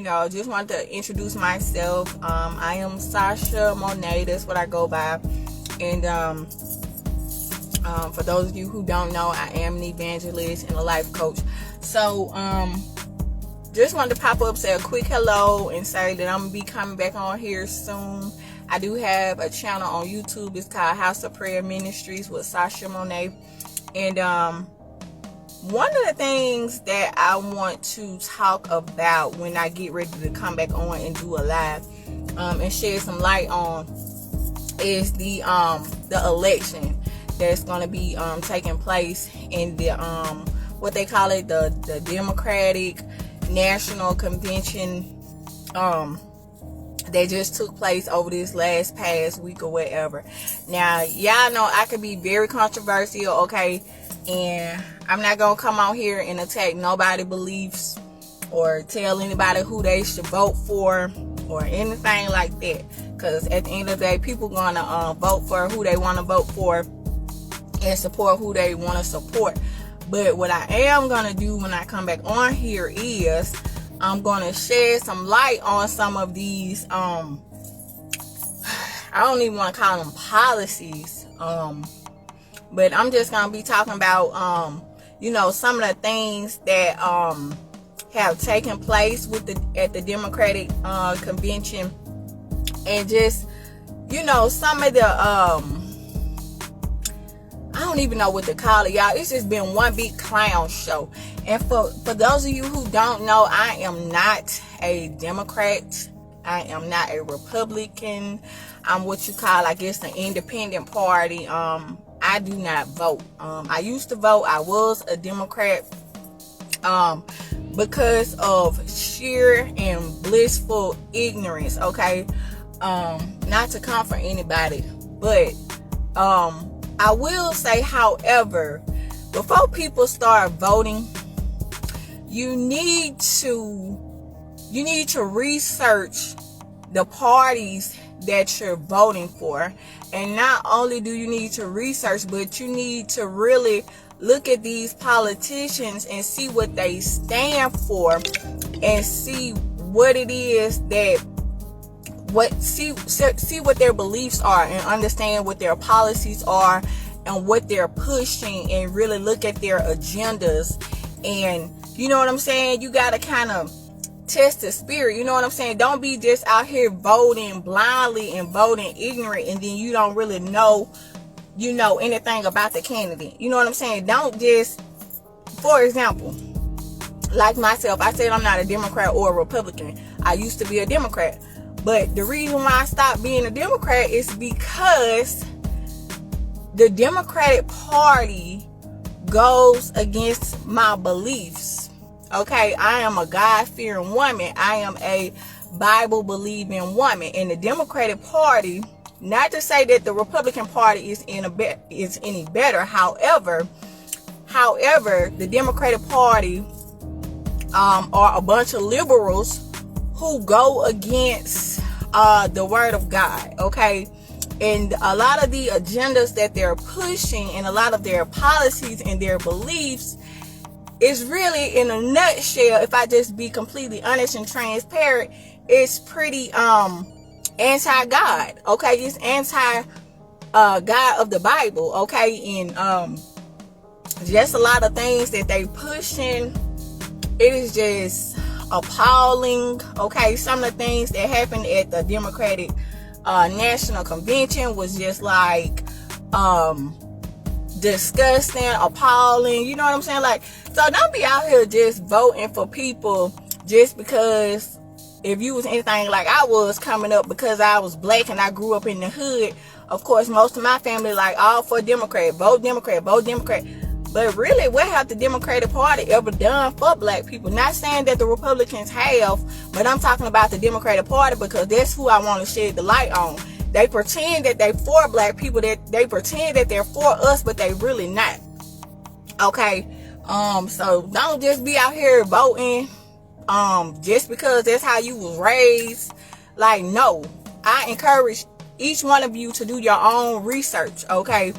just wanted to introduce myself. I am Sasha Monet. That's what I go by. And for those of you who don't know, I am an evangelist and a life coach. So just wanted to pop up, say a quick hello, and say that I'm gonna be coming back on here soon. I do have a channel on YouTube. It's called House of Prayer Ministries with Sasha Monet. And one of the things that I want to talk about when I get ready to come back on and do a live and shed some light on is the election that's going to be taking place in the what they call it, the Democratic National Convention that just took place over this past week or whatever. Now, y'all know I could be very controversial, okay? And I'm not going to come out here and attack nobody's beliefs or tell anybody who they should vote for or anything like that. Because at the end of the day, people going to vote for who they want to vote for and support who they want to support. But what I am going to do when I come back on here is I'm going to shed some light on some of these, I don't even want to call them policies, but I'm just going to be talking about, some of the things that have taken place at the Democratic Convention, and just, some of the, I don't even know what to call it, y'all. It's just been one big clown show. And for those of you who don't know, I am not a Democrat. I am not a Republican. I'm what you call, I guess, an independent party. I do not vote. I used to vote. I was a Democrat because of sheer and blissful ignorance, okay? Not to comfort anybody, but I will say, however, before people start voting, you need to research the parties that you're voting for. And not only do you need to research, but you need to really look at these politicians and see what they stand for, and see what it is that see what their beliefs are, and understand what their policies are and what they're pushing, and really look at their agendas. And you know what I'm saying? You got to kind of test the spirit. You know what I'm saying? Don't be just out here voting blindly and voting ignorant, and then you don't really know, anything about the candidate. You know what I'm saying? Don't just, for example, like myself, I said I'm not a Democrat or a Republican. I used to be a Democrat. But the reason why I stopped being a Democrat is because the Democratic Party goes against my beliefs. Okay, I am a God-fearing woman. I am a Bible-believing woman. And the Democratic Party, not to say that the Republican Party is any better. However, the Democratic Party are a bunch of liberals who go against the word of God, okay? And a lot of the agendas that they're pushing, and a lot of their policies and their beliefs, is really, in a nutshell, if I just be completely honest and transparent, it's pretty anti-God, okay? It's anti-God of the Bible, okay? And just a lot of things that they pushing, it is just appalling, okay? Some of the things that happened at the Democratic National Convention was just like disgusting, appalling, you know what I'm saying? Like, so don't be out here just voting for people just because, if you was anything like I was coming up, because I was black and I grew up in the hood, of course most of my family like all for Democrat, vote Democrat, vote Democrat. But really, what have the Democratic Party ever done for black people? Not saying that the Republicans have, but I'm talking about the Democratic Party, because that's who I want to shed the light on. They pretend that they for black people, that they pretend that they're for us, but they really not. Okay? So don't just be out here voting just because that's how you was raised. Like, no. I encourage each one of you to do your own research, okay?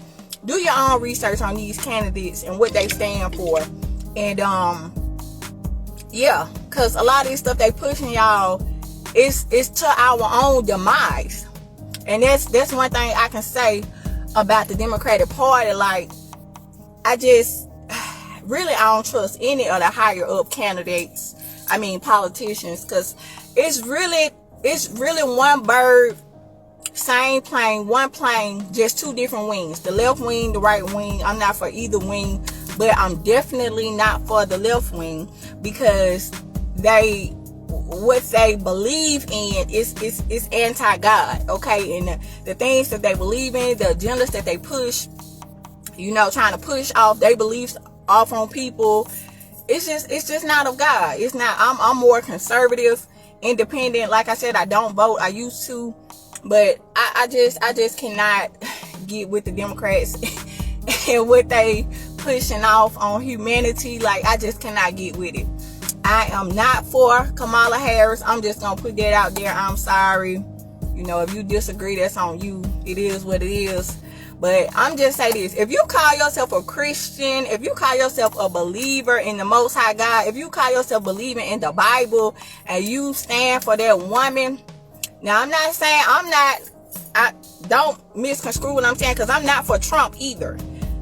Do your own research on these candidates and what they stand for. And yeah, because a lot of this stuff they pushing, y'all, it's to our own demise. And that's one thing I can say about the Democratic Party. Like, I just really, I don't trust any of the higher up candidates, politicians, because it's really one bird, same plane, one plane, just two different wings, the left wing, the right wing. I'm not for either wing, but I'm definitely not for the left wing, because what they believe in is anti-God, okay? And the things that they believe in, the agendas that they push, trying to push off their beliefs off on people, it's just not of God. It's not. I'm more conservative, independent. Like I said, I don't vote. I used to, but I just cannot get with the Democrats and what they pushing off on humanity. Like, I just cannot get with it. I am not for Kamala Harris. I'm just gonna put that out there. I'm sorry. If you disagree, that's on you. It is what it is. But I'm just saying this. If you call yourself a Christian, if you call yourself a believer in the Most High God, if you call yourself believing in the Bible, and you stand for that woman, now I'm not saying I don't misconstrue what I'm saying, because I'm not for Trump either.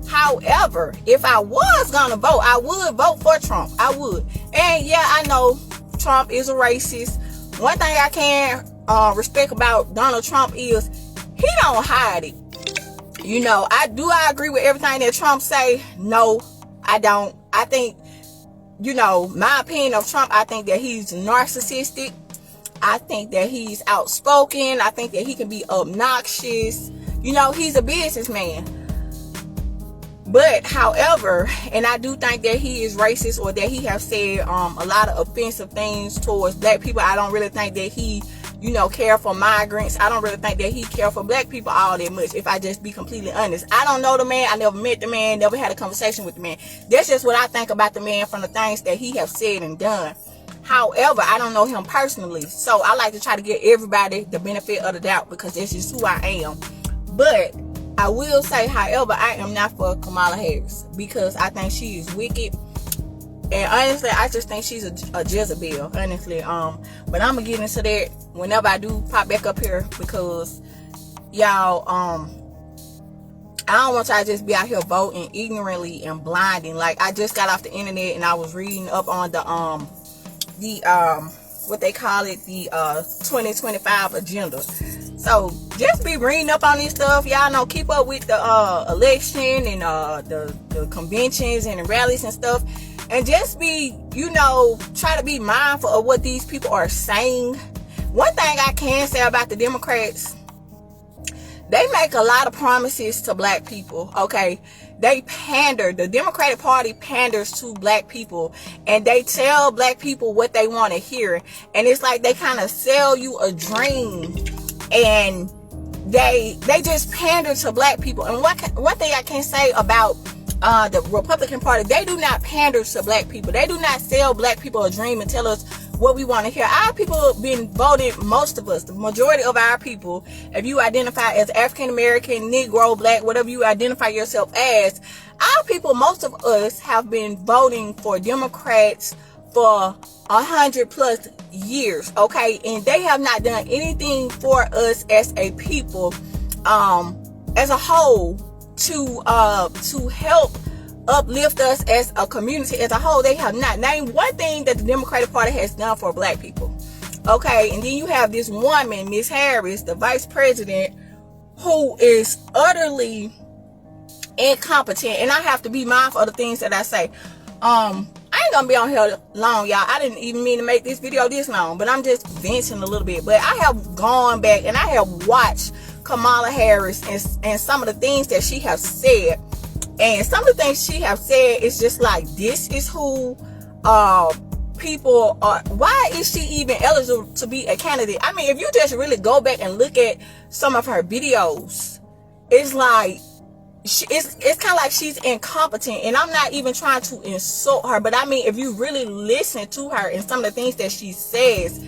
However, if I was gonna vote, I would vote for Trump. I would. And yeah, I know Trump is a racist. One thing I can respect about Donald Trump is he don't hide it. I agree with everything that Trump say? No, I don't. I think, my opinion of Trump, I think that he's narcissistic. I think that he's outspoken. I think that he can be obnoxious. He's a businessman. But, however, and I do think that he is racist, or that he has said a lot of offensive things towards black people. I don't really think that he, care for migrants. I don't really think that he care for black people all that much, if I just be completely honest. I don't know the man. I never met the man, never had a conversation with the man. That's just what I think about the man from the things that he have said and done. However, I don't know him personally. So I like to try to give everybody the benefit of the doubt, because that's just who I am. But I will say, however, I am not for Kamala Harris, because I think she is wicked. And honestly, I just think she's a Jezebel, honestly. But I'm gonna get into that whenever I do pop back up here, because y'all, I don't want y'all to just be out here voting ignorantly and blinding. Like, I just got off the internet and I was reading up on the what they call it, the 2025 agenda. So just be reading up on this stuff. Y'all know, keep up with the election and the conventions and the rallies and stuff. And just be, try to be mindful of what these people are saying. One thing I can say about the Democrats, they make a lot of promises to black people, okay? They pander. The Democratic Party panders to black people, and they tell black people what they want to hear. And it's like they kind of sell you a dream, and they just pander to black people. And one thing I can say about the Republican Party, they do not pander to black people. They do not sell black people a dream and tell us what we want to hear. Our people have been voting, most of us, the majority of our people, if you identify as African American, Negro, Black, whatever you identify yourself as, our people, most of us, have been voting for Democrats for 100+ years, okay? And they have not done anything for us as a people, as a whole, to help uplift us as a community as a whole. They have not named one thing that the Democratic Party has done for black people, okay? And then you have this woman, Miss Harris, the vice president, who is utterly incompetent. And I have to be mindful of the things that I say. I ain't gonna be on here long, y'all. I didn't even mean to make this video this long, but I'm just venting a little bit. But I have gone back and I have watched Kamala Harris and some of the things that she has said. And some of the things she have said is just like, this is who people are. Why is she even eligible to be a candidate? I mean, if you just really go back and look at some of her videos, it's like, it's kind of like she's incompetent. And I'm not even trying to insult her, but I mean, if you really listen to her and some of the things that she says,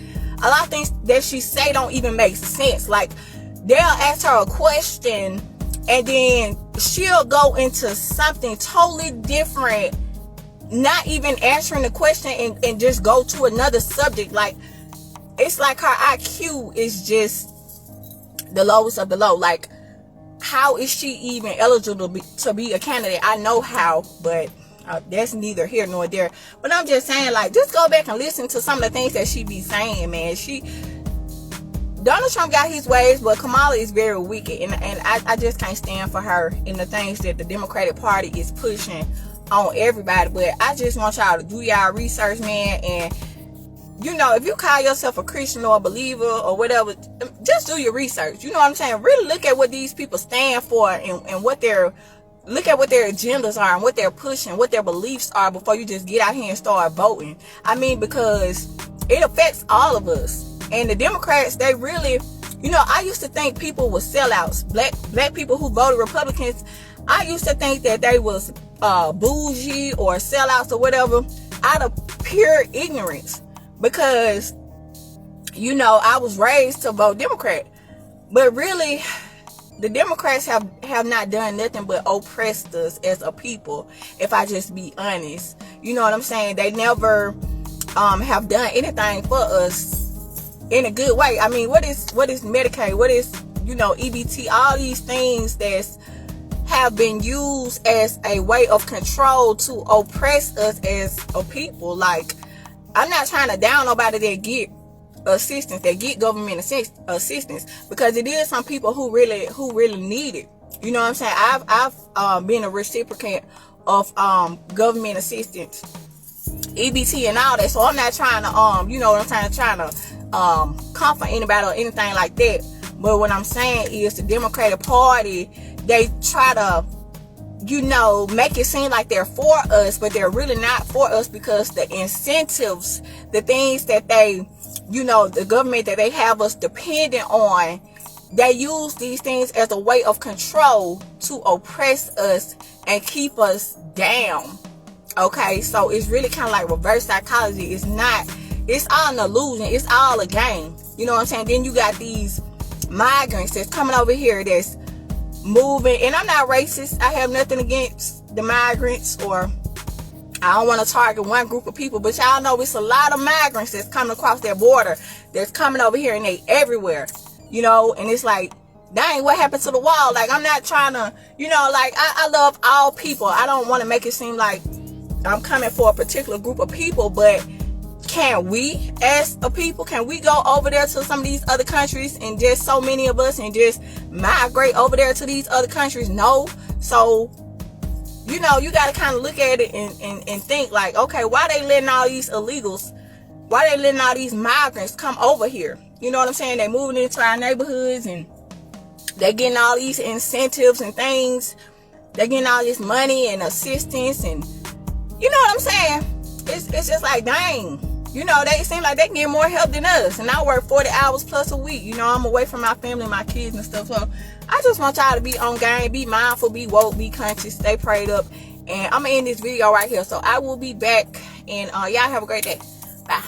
a lot of things that she say don't even make sense. Like, they'll ask her a question and then she'll go into something totally different not even answering the question and just go to another subject. Like, it's like her IQ is just the lowest of the low. Like, how is she even eligible to be a candidate? I know how, but that's neither here nor there. But I'm just saying, like, just go back and listen to some of the things that she be saying, man. Donald Trump got his ways, but Kamala is very wicked, and I just can't stand for her in the things that the Democratic Party is pushing on everybody. But I just want y'all to do y'all research, man, and you know, if you call yourself a Christian or a believer or whatever, just do your research. You know what I'm saying? Really look at what these people stand for and what look at what their agendas are and what they're pushing, what their beliefs are before you just get out here and start voting. I mean, because it affects all of us. And the Democrats, they really, you know, I used to think people were sellouts. Black people who voted Republicans, I used to think that they was bougie or sellouts or whatever out of pure ignorance. Because, you know, I was raised to vote Democrat. But really, the Democrats have not done nothing but oppressed us as a people, if I just be honest. You know what I'm saying? They never have done anything for us in a good way. I mean, what is Medicaid? What is, you know, EBT? All these things that have been used as a way of control to oppress us as a people. Like, I'm not trying to down nobody that get assistance, that get government assistance, because it is some people who really need it. You know what I'm saying? I've been a recipient of government assistance, EBT and all that. So I'm not trying to you know what I'm trying to comfort anybody or anything like that. But what I'm saying is the Democratic Party, they try to, you know, make it seem like they're for us, but they're really not for us, because the incentives, the things that they, you know, the government that they have us dependent on, they use these things as a way of control to oppress us and keep us down. Okay, so it's really kind of like reverse psychology. It's all an illusion. It's all a game. You know what I'm saying? Then you got these migrants that's coming over here that's moving, and I'm not racist. I have nothing against the migrants, or I don't want to target one group of people, but y'all know it's a lot of migrants that's coming across their border, that's coming over here, and they everywhere, you know. And it's like, dang, what happened to the wall? Like, I'm not trying to, you know, like, I love all people. I don't want to make it seem like I'm coming for a particular group of people, but can we, as a people, can we go over there to some of these other countries, and just so many of us, and just migrate over there to these other countries? No. So, you know, you got to kind of look at it and think like, okay, why they letting all these illegals, why they letting all these migrants come over here? You know what I'm saying? They moving into our neighborhoods, and they getting all these incentives and things. They getting all this money and assistance, and you know what I'm saying? It's just like, dang. You know, they seem like they can get more help than us. And I work 40 hours plus a week. You know, I'm away from my family, my kids and stuff. So I just want y'all to be on game, be mindful, be woke, be conscious, stay prayed up. And I'm going to end this video right here. So I will be back. And y'all have a great day. Bye.